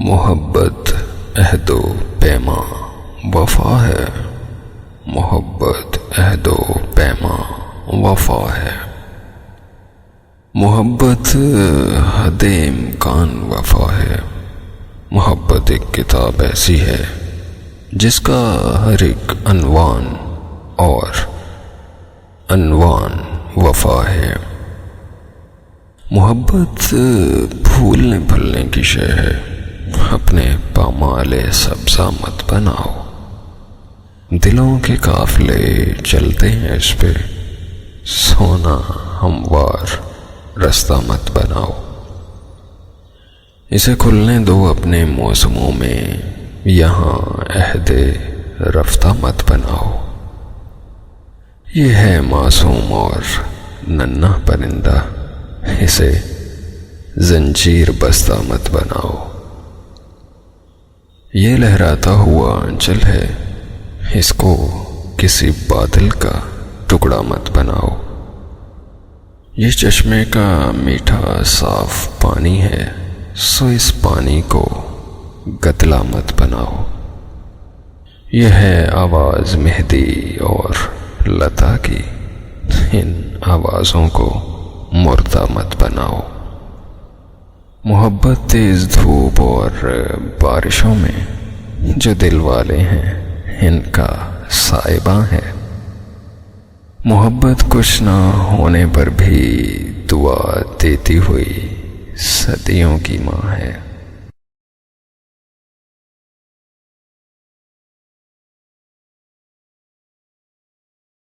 محبت عہد و پیما وفا ہے، محبت عہد و پیما وفا ہے، محبت حد امکان وفا ہے۔ محبت ایک کتاب ایسی ہے جس کا ہر ایک عنوان وفا ہے۔ محبت پھولنے پھلنے کی شے ہے، اپنے پامال سبزہ مت بناؤ، دلوں کے قافلے چلتے ہیں اس پہ، سونا ہموار رستہ مت بناؤ۔ اسے کھلنے دو اپنے موسموں میں، یہاں عہد رفتہ مت بناؤ۔ یہ ہے معصوم اور ننھا پرندہ، اسے زنجیر بستہ مت بناؤ۔ یہ لہراتا ہوا آنچل ہے، اس کو کسی بادل کا ٹکڑا مت بناؤ۔ یہ چشمے کا میٹھا صاف پانی ہے، سو اس پانی کو گدلا مت بناؤ۔ یہ ہے آواز مہدی اور لتا کی، ان آوازوں کو مردہ مت بناؤ۔ محبت تیز دھوپ اور بارشوں میں جو دل والے ہیں ان کا سائبہ ہے۔ محبت کچھ نہ ہونے پر بھی دعا دیتی ہوئی صدیوں کی ماں ہے۔